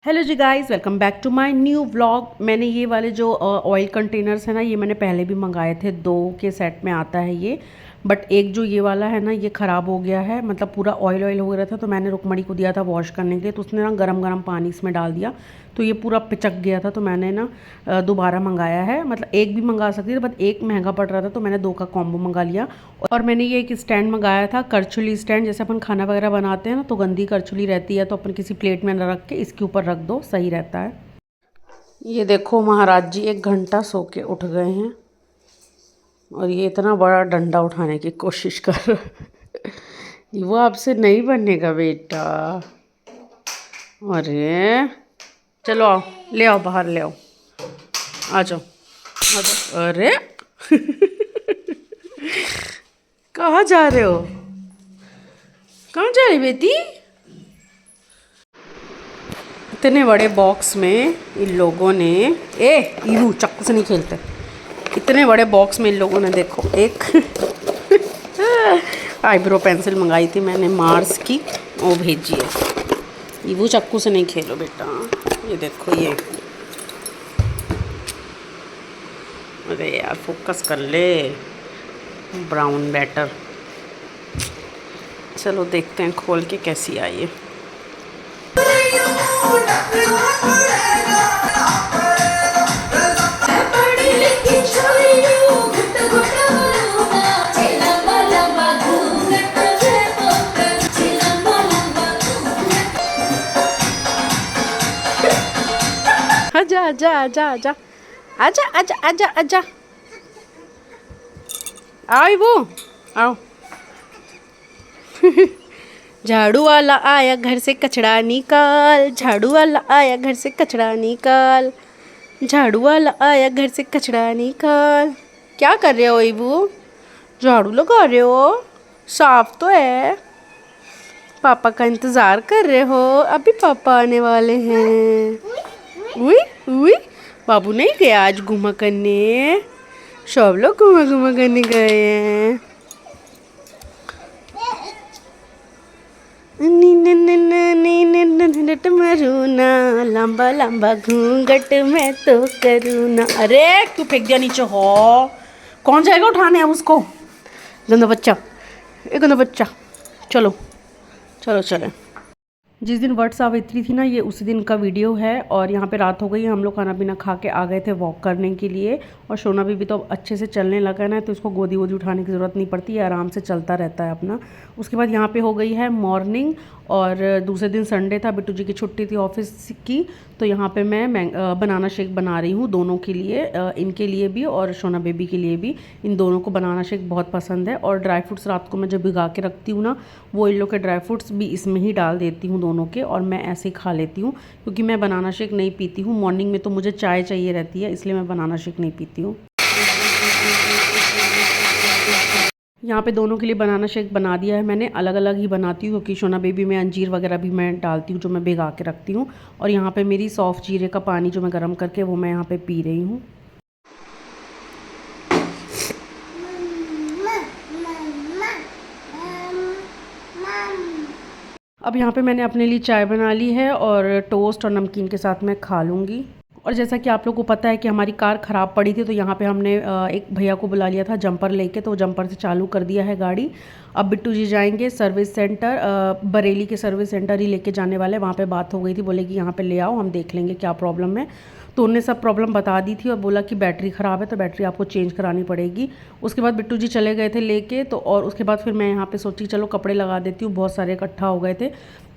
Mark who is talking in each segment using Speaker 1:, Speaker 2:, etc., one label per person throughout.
Speaker 1: Hello जी guys, welcome back to my new vlog. मैंने ये वाले जो ऑयल कंटेनर्स हैं ना, ये मैंने पहले भी मंगाए थे। 2 के सेट में आता है ये। बट एक जो ये वाला है ना, ये ख़राब हो गया है, मतलब पूरा ऑयल ऑयल हो रहा था। तो मैंने रुकमणी को दिया था वॉश करने के लिए, तो उसने ना गरम गरम पानी इसमें डाल दिया, तो ये पूरा पिचक गया था। तो मैंने ना दोबारा मंगाया है। मतलब एक भी मंगा सकती थी, बट एक महंगा पड़ रहा था, तो मैंने 2 का कॉम्बो मंगा लिया। और मैंने ये एक स्टैंड मंगाया था, करछुली स्टैंड। जैसे अपन खाना वगैरह बनाते हैं ना, तो गंदी करछुली रहती है, तो अपन किसी प्लेट में न रख के इसके ऊपर रख दो, सही रहता है। ये देखो, महाराज जी 1 घंटा सो के उठ गए हैं और ये इतना बड़ा डंडा उठाने की कोशिश कर वो आपसे नहीं बनेगा बेटा। अरे चलो आओ, ले आओ, बाहर ले आओ, आ जाओ, आ जाओ। अरे कहाँ जा रहे हो? कहाँ जा रही बेटी? इतने बड़े बॉक्स में इन लोगों ने, इहू चाकू से नहीं खेलते। इतने बड़े बॉक्स में इन लोगों ने देखो एक आईब्रो पेंसिल मंगाई थी मैंने मार्स की, वो भेजी है। इहू चाकू से नहीं खेलो बेटा। ये देखो ये, अरे यार फोकस कर ले, ब्राउन बैटर। चलो देखते हैं खोल के कैसी आई है। आजा आजा आजा आजा आजा आजा आजा आजा, आओ वो आओ। झाड़ू वाला आया घर से कचरा निकाल, झाड़ू वाला आया घर से कचरा निकाल, झाड़ू वाला आया घर से कचरा निकाल। क्या कर रहे हो इबू? झाड़ू लगा रहे हो? साफ तो है। पापा का इंतज़ार कर रहे हो? अभी पापा आने वाले हैं। उई उई, बाबू नहीं गया आज घूमा करने? सब लोग घूमा घूमा करने गए हैं। मरूना लंबा लंबा घूंघट में तो करूना। अरे क्यों फेंक दिया नीचे? हो कौन जाएगा उठाने अब उसको? गंदा बच्चा, एक गंदा बच्चा। चलो चलो चले। जिस दिन वट सावित्री थी ना, ये उसी दिन का वीडियो है। और यहाँ पे रात हो गई है, हम लोग खाना पीना खा के आ गए थे वॉक करने के लिए। और सोना भी तो अच्छे से चलने लगा है ना, तो इसको गोदी वोदी उठाने की ज़रूरत नहीं पड़ती है, आराम से चलता रहता है अपना। उसके बाद यहाँ पे हो गई है मॉर्निंग, और दूसरे दिन संडे था, बिट्टू जी की छुट्टी थी ऑफिस की। तो यहाँ पे मैं बनाना शेक बना रही हूँ दोनों के लिए, इनके लिए भी और सोना बेबी के लिए भी। इन दोनों को बनाना शेक बहुत पसंद है। और ड्राई फ्रूट्स रात को मैं जब भिगा के रखती हूँ ना, वो इन लोग के ड्राई फ्रूट्स भी इसमें ही डाल देती हूँ दोनों के, और मैं ऐसे ही खा लेती हूँ। क्योंकि मैं बनाना शेक नहीं पीती हूँ मॉर्निंग में, तो मुझे चाय चाहिए रहती है, इसलिए मैं बनाना शेक नहीं पीती हूँ। यहाँ पे दोनों के लिए बनाना शेक बना दिया है मैंने। अलग अलग ही बनाती हूँ, क्योंकि सोना बेबी में अंजीर वगैरह भी मैं डालती हूँ, जो मैं भिगा के रखती हूँ। और यहाँ पे मेरी सौंफ जीरे का पानी जो मैं गर्म करके वो मैं यहाँ पे पी रही हूँ। अब यहाँ पे मैंने अपने लिए चाय बना ली है, और टोस्ट और नमकीन के साथ मैं खा लूँगी। और जैसा कि आप लोग को पता है कि हमारी कार ख़राब पड़ी थी, तो यहाँ पे हमने एक भैया को बुला लिया था जंपर लेके, तो जंपर से चालू कर दिया है गाड़ी। अब बिट्टू जी जाएंगे सर्विस सेंटर, बरेली के सर्विस सेंटर ही लेके जाने वाले। वहाँ पे बात हो गई थी, बोले कि यहाँ पे ले आओ, हम देख लेंगे क्या प्रॉब्लम है। तो उन्होंने सब प्रॉब्लम बता दी थी और बोला कि बैटरी ख़राब है, तो बैटरी आपको चेंज करानी पड़ेगी। उसके बाद बिट्टू जी चले गए थे लेके, तो और उसके बाद फिर मैं यहाँ पे सोची चलो कपड़े लगा देती हूँ, बहुत सारे इकट्ठा हो गए थे।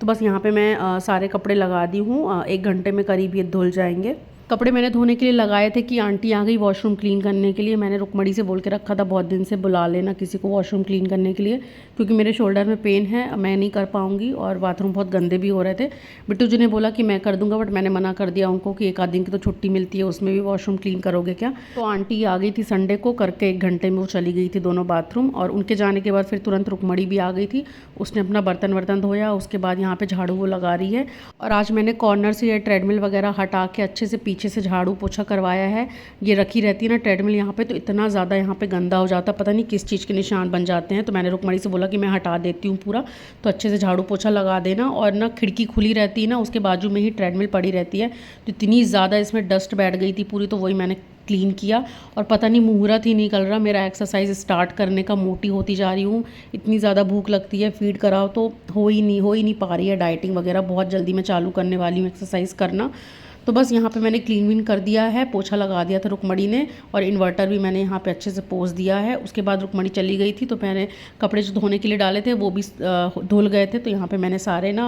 Speaker 1: तो बस यहाँ पे मैं सारे कपड़े लगा दी हूँ, 1 घंटे में करीब ये धुल जाएंगे। कपड़े मैंने धोने के लिए लगाए थे कि आंटी आ गई वॉशरूम क्लीन करने के लिए। मैंने रुकमणी से बोल के रखा था बहुत दिन से, बुला लेना किसी को वॉशरूम क्लीन करने के लिए, क्योंकि मेरे शोल्डर में पेन है, मैं नहीं कर पाऊँगी। और बाथरूम बहुत गंदे भी हो रहे थे। बिट्टू जी ने बोला कि मैं कर दूँगा, बट मैंने मना कर दिया उनको कि 1 आध दिन की तो छुट्टी मिलती है, उसमें भी वॉशरूम क्लीन करोगे क्या? तो आंटी आ गई थी संडे को करके, 1 घंटे में वो चली गई थी दोनों बाथरूम। और उनके जाने के बाद फिर तुरंत रुकमणी भी आ गई थी, उसने अपना बर्तन वर्तन धोया। उसके बाद यहाँ पर झाड़ू वो लगा रही है। और आज मैंने कॉर्नर से ये ट्रेडमिल वगैरह हटा के अच्छे से पीछे पीछे से झाड़ू पोछा करवाया है। ये रखी रहती है ना ट्रेडमिल यहाँ पे, तो इतना ज़्यादा यहाँ पे गंदा हो जाता है, पता नहीं किस चीज़ के निशान बन जाते हैं। तो मैंने रुकमणी से बोला कि मैं हटा देती हूँ पूरा, तो अच्छे से झाड़ू पोछा लगा देना। और ना खिड़की खुली रहती है ना, उसके बाजू में ही ट्रेडमिल पड़ी रहती है, तो इतनी ज़्यादा इसमें डस्ट बैठ गई थी पूरी, तो वही मैंने क्लीन किया। और पता नहीं मुहूर्त ही निकल रहा मेरा एक्सरसाइज स्टार्ट करने का, मोटी होती जा रही हूँ। इतनी ज़्यादा भूख लगती है, फीड कराओ तो हो ही नहीं पा रही है डाइटिंग वगैरह। बहुत जल्दी मैं चालू करने वाली हूँ एक्सरसाइज करना। तो बस यहाँ पे मैंने क्लीन विन कर दिया है, पोछा लगा दिया था रुकमणी ने, और इन्वर्टर भी मैंने यहाँ पे अच्छे से पोंछ दिया है। उसके बाद रुकमणी चली गई थी, तो मैंने कपड़े जो धोने के लिए डाले थे वो भी धुल गए थे। तो यहाँ पे मैंने सारे ना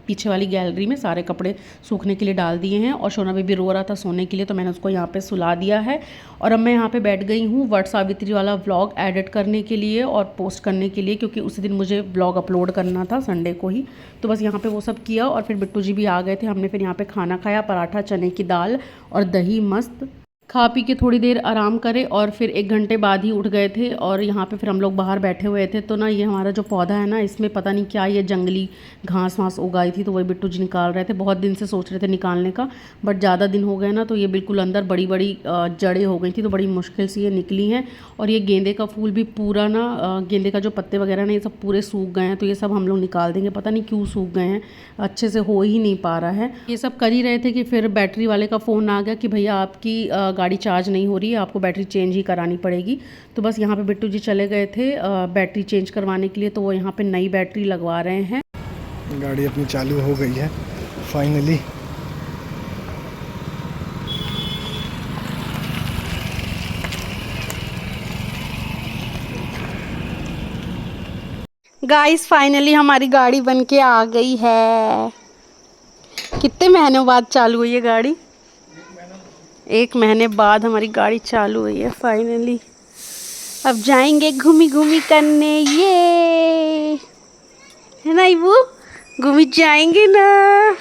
Speaker 1: पीछे वाली गैलरी में सारे कपड़े सूखने के लिए डाल दिए हैं। और शोना बेबी रो रहा था सोने के लिए, तो मैंने उसको यहाँ पर सुला दिया है। और अब मैं यहाँ पर बैठ गई हूँ वट सावित्री वाला व्लॉग एडिट करने के लिए और पोस्ट करने के लिए, क्योंकि उसी दिन मुझे व्लॉग अपलोड करना था, संडे को ही। तो बस यहाँ पे वो सब किया, और फिर बिट्टू जी भी आ गए थे। हमने फिर यहाँ पे खाना खाया, पराठा, चने की दाल और दही, मस्त खा पी के थोड़ी देर आराम करे। और फिर 1 घंटे बाद ही उठ गए थे। और यहाँ पे फिर हम लोग बाहर बैठे हुए थे, तो ना ये हमारा जो पौधा है ना, इसमें पता नहीं क्या ये जंगली घास वास उगाई थी, तो वही बिट्टू जी निकाल रहे थे। बहुत दिन से सोच रहे थे निकालने का, बट ज़्यादा दिन हो गए ना, तो ये बिल्कुल अंदर बड़ी बड़ी जड़ें हो गई थी, तो बड़ी मुश्किल से ये निकली हैं। और ये गेंदे का फूल भी पूरा ना, गेंदे का जो पत्ते वगैरह ना, ये सब पूरे सूख गए हैं, तो ये सब हम लोग निकाल देंगे। पता नहीं क्यों सूख गए हैं, अच्छे से हो ही नहीं पा रहा है। ये सब कर ही रहे थे कि फिर बैटरी वाले का फ़ोन आ गया कि भैया आपकी गाड़ी चार्ज नहीं हो रही है, आपको बैटरी चेंज ही करानी पड़ेगी। तो बस यहाँ पे बिट्टू जी चले गए थे बैटरी चेंज करवाने के लिए, तो वो यहाँ पे नई बैटरी लगवा रहे हैं।
Speaker 2: गाड़ी अपनी चालू हो गई है फाइनली।
Speaker 1: गाइस फाइनली हमारी गाड़ी बन के आ गई है। कितने महीनों बाद चालू हुई है गाड़ी? 1 महीने बाद हमारी गाड़ी चालू हुई है फाइनली। अब जाएंगे घूमी घूमी करने, ये है ना वो, घूमी जाएंगे ना।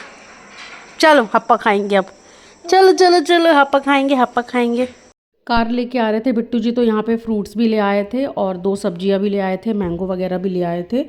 Speaker 1: चलो हप्पा खाएंगे अब, चलो चलो चलो हप्पा खाएंगे, हप्पा खाएंगे। कार लेके आ रहे थे बिट्टू जी, तो यहाँ पे फ्रूट्स भी ले आए थे और 2 सब्जियाँ भी ले आए थे, मैंगो वगैरह भी ले आए थे।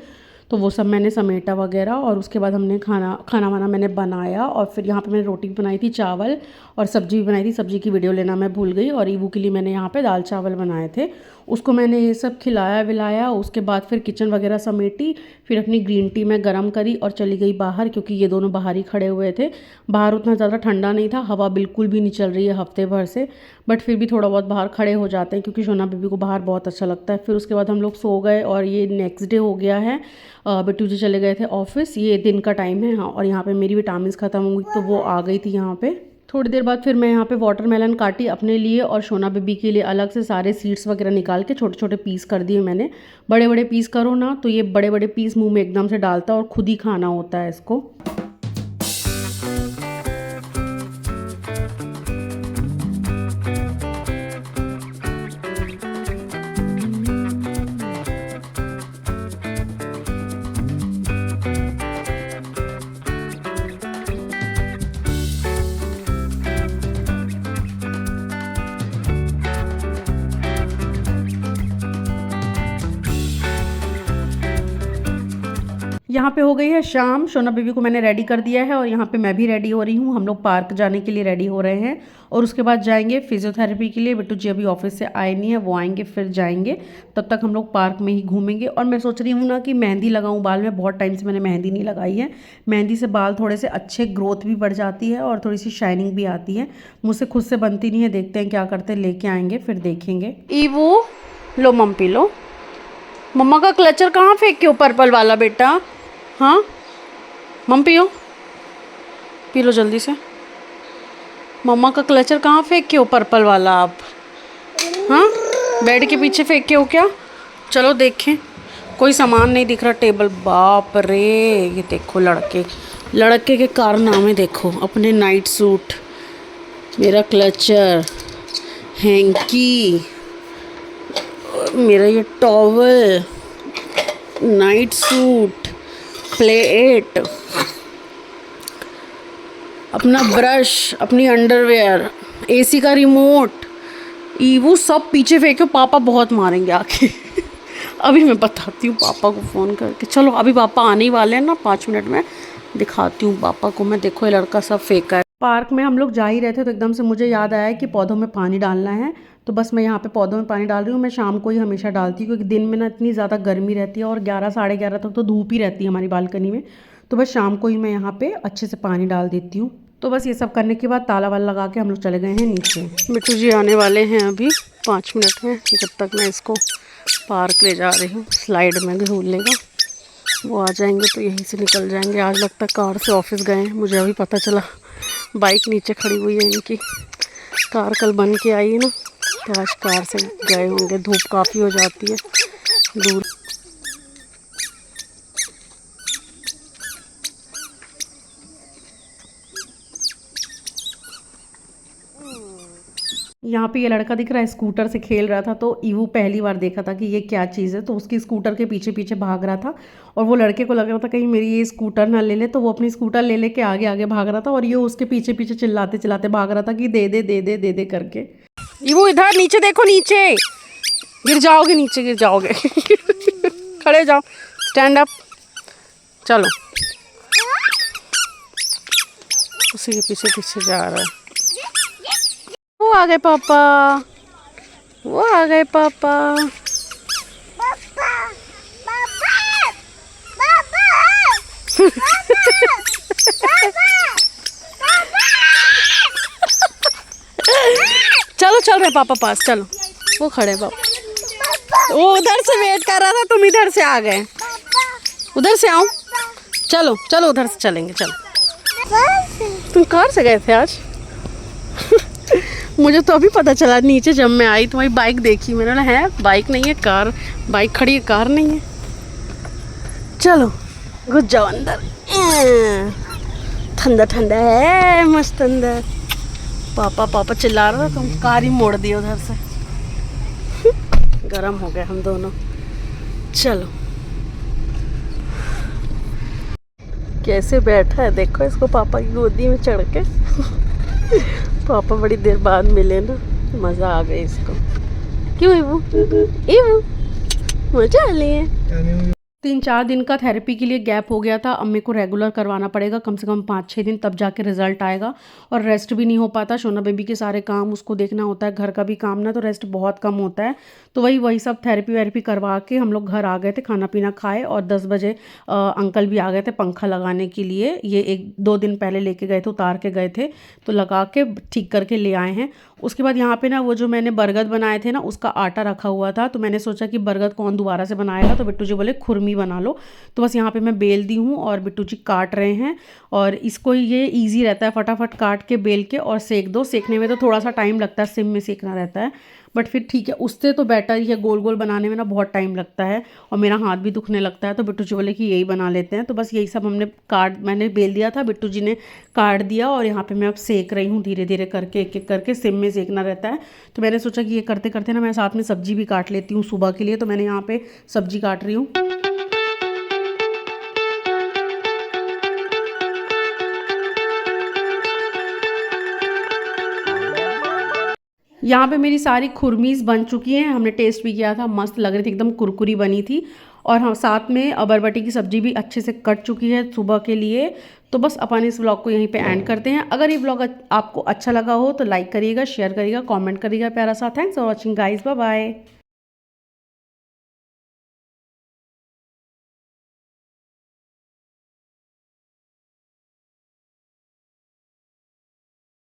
Speaker 1: तो वो सब मैंने समेटा वगैरह, और उसके बाद हमने खाना वाना मैंने बनाया। और फिर यहाँ पे मैंने रोटी भी बनाई थी, चावल और सब्जी भी बनाई थी। सब्जी की वीडियो लेना मैं भूल गई। और ईवू के लिए मैंने यहाँ पे दाल चावल बनाए थे, उसको मैंने ये सब खिलाया विलाया। उसके बाद फिर किचन वगैरह समेटी, फिर अपनी ग्रीन टी मैं गर्म करी और चली गई बाहर, क्योंकि ये दोनों बाहर ही खड़े हुए थे। बाहर उतना ज़्यादा ठंडा नहीं था, हवा बिल्कुल भी नहीं चल रही है हफ्ते भर से, बट फिर भी थोड़ा बहुत बाहर खड़े हो जाते हैं, क्योंकि शोना बेबी को बाहर बहुत अच्छा लगता है। फिर उसके बाद हम लोग सो गए, और ये नेक्स्ट डे हो गया है। बिट्टू जी चले गए थे ऑफिस, ये दिन का टाइम है। हाँ, और यहाँ पे मेरी विटामिन ख़त्म हो गई, तो वो आ गई थी यहाँ पे। थोड़ी देर बाद फिर मैं यहाँ पे वाटरमेलन काटी अपने लिए, और शोना बेबी के लिए अलग से सारे सीड्स वगैरह निकाल के छोटे छोटे पीस कर दिए मैंने। बड़े बड़े पीस करो ना, तो ये बड़े बड़े पीस मुंह में एकदम से डालता है, और खुद ही खाना होता है इसको। यहाँ पे हो गई है शाम, शोना बेबी को मैंने रेडी कर दिया है, और यहाँ पे मैं भी रेडी हो रही हूँ। हम लोग पार्क जाने के लिए रेडी हो रहे हैं, और उसके बाद जाएंगे फिजियोथेरेपी के लिए। बिट्टू जी अभी ऑफिस से आए नहीं है, वो आएंगे फिर जाएंगे। तब तक हम लोग पार्क में ही घूमेंगे। और मैं सोच रही हूँ ना कि मेहंदी लगाऊँ बाल में, बहुत टाइम से मैंने मेहंदी नहीं लगाई है। मेहंदी से बाल थोड़े से अच्छे ग्रोथ भी बढ़ जाती है, और थोड़ी सी शाइनिंग भी आती है। मुझसे खुद से बनती नहीं है, देखते हैं क्या करते हैं, लेके आएंगे फिर देखेंगे। ईवू लो मम्पी लो, मम्मा का क्लचर कहाँ फेंक हो पर्पल वाला बेटा? हाँ मम पियो, पी लो जल्दी से। मम्मा का क्लचर कहाँ फेंक के हो पर्पल वाला आप? हाँ, बेड के पीछे फेंक के हो क्या? चलो देखें, कोई सामान नहीं दिख रहा टेबल। बाप रे, ये देखो लड़के के कारनामे देखो। अपने नाइट सूट, मेरा क्लचर, हैंकी, मेरा ये टॉवल, नाइट सूट, प्लेट, अपना ब्रश, अपनी अंडरवेयर, एसी का रिमोट, ईवू सब पीछे फेंको, पापा बहुत मारेंगे आके। अभी मैं बताती हूँ पापा को फ़ोन करके। चलो अभी पापा आने ही वाले हैं ना 5 मिनट में, दिखाती हूँ पापा को मैं। देखो ये लड़का सब फेंका है। पार्क में हम लोग जा ही रहे थे तो एकदम से मुझे याद आया कि पौधों में पानी डालना है, तो बस मैं यहाँ पे पौधों में पानी डाल रही हूँ। मैं शाम को ही हमेशा डालती हूँ क्योंकि दिन में ना इतनी ज़्यादा गर्मी रहती है और 11 साढ़े 11 तक तो धूप ही रहती है हमारी बालकनी में, तो बस शाम को ही मैं यहाँ पे अच्छे से पानी डाल देती हूँ। तो बस ये सब करने के बाद ताला वाला लगा के हम लोग चले गए हैं नीचे। बिट्टू जी आने वाले हैं अभी 5 मिनट में, जब तक मैं इसको पार्क ले जा रही हूँ स्लाइड में झूलने का। वो आ जाएंगे तो यहीं से निकल जाएंगे। आज लगता है कार से ऑफिस गए हैं, मुझे अभी पता चला। बाइक नीचे खड़ी हुई है इनकी, कार कल बन के आई है ना, तो आज कार से गए होंगे। धूप काफ़ी हो जाती है दूर। यहाँ पे ये लड़का दिख रहा है स्कूटर से खेल रहा था, तो ईवू पहली बार देखा था कि ये क्या चीज़ है, तो उसकी स्कूटर के पीछे पीछे भाग रहा था और वो लड़के को लग रहा था कहीं मेरी ये स्कूटर ना ले ले, तो वो अपनी स्कूटर ले लेके आगे आगे भाग रहा था और ये उसके पीछे पीछे चिल्लाते चिल्लाते भाग रहा था कि दे दे दे दे दे दे करके। ईवू इधर नीचे देखो, नीचे गिर जाओगे, नीचे गिर जाओगे। खड़े जाओ, स्टैंड अप, चलो। उसी के पीछे पीछे जा रहा है। वो आ गए पापा, वो आ गए पापा। चलो चल रहे पापा पास, चलो। वो खड़े पापा, वो उधर से वेट कर रहा था, तुम इधर से आ गए। उधर से आओ, चलो चलो उधर से चलेंगे, चलो। तुम कार से गए थे आज? मुझे तो अभी पता चला नीचे जब मैं आई, तुम्हारी बाइक देखी, मैंने बोला है बाइक नहीं है कार, बाइक खड़ी है कार नहीं है। चलो घुस जाओ अंदर, ठंडा ठंडा है मस्त अंदर। पापा पापा चिल्ला रहा था, तुम कार ही मोड़ दिए उधर से। गरम हो गए हम दोनों। चलो कैसे बैठा है देखो इसको, पापा की गोदी में चढ़ के। पापा बड़ी देर बाद मिले ना, मज़ा आ गया इसको। क्यों इवू, इवू मजा आ लिए। 3-4 दिन का थेरेपी के लिए गैप हो गया था, अब मेरे को रेगुलर करवाना पड़ेगा कम से कम 5-6 दिन, तब जाके रिजल्ट आएगा। और रेस्ट भी नहीं हो पाता, शोना बेबी के सारे काम उसको देखना होता है, घर का भी काम ना, तो रेस्ट बहुत कम होता है। तो वही सब थेरेपी वेरेपी करवा के हम लोग घर आ गए थे, खाना पीना खाए और 10 बजे अंकल भी आ गए थे पंखा लगाने के लिए। ये 1-2 दिन पहले लेके गए थे, उतार के गए थे, तो लगा के ठीक करके ले आए हैं। उसके बाद यहाँ पे ना वो जो मैंने बरगद बनाए थे ना, उसका आटा रखा हुआ था, तो मैंने सोचा कि बरगद कौन दोबारा से बनाएगा, तो बिट्टू जी बोले खुरमी बना लो। तो बस यहाँ पे मैं बेल दी हूँ और बिट्टू जी काट रहे हैं। और इसको ये इजी रहता है, फटाफट काट के बेल के और सेक दो। सेकने में तो थोड़ा सा टाइम लगता है, सिम में सेकना रहता है, बट फिर ठीक है, उससे तो बेटर ही है। गोल गोल बनाने में ना बहुत टाइम लगता है और मेरा हाथ भी दुखने लगता है, तो बिट्टू जी बोले कि यही बना लेते हैं। तो बस यही सब मैंने बेल दिया था, बिट्टू जी ने काट दिया और यहाँ पे मैं अब सेक रही हूँ धीरे धीरे करके, एक एक करके सिम में सेकना रहता है। तो मैंने सोचा कि ये करते करते ना मैं साथ में सब्जी भी काट लेती हूँ सुबह के लिए, तो मैंने यहाँ पे सब्जी काट रही हूँ। यहाँ पे मेरी सारी खुरमीज बन चुकी हैं, हमने टेस्ट भी किया था, मस्त लग रही थी, एकदम कुरकुरी बनी थी। और हाँ, साथ में बरबटी की सब्ज़ी भी अच्छे से कट चुकी है सुबह के लिए। तो बस अपन इस व्लॉग को यहीं पे एंड करते हैं। अगर ये व्लॉग आपको अच्छा लगा हो तो लाइक करिएगा, शेयर करिएगा, कमेंट करिएगा प्यारा सा। Thanks for watching guys, bye bye.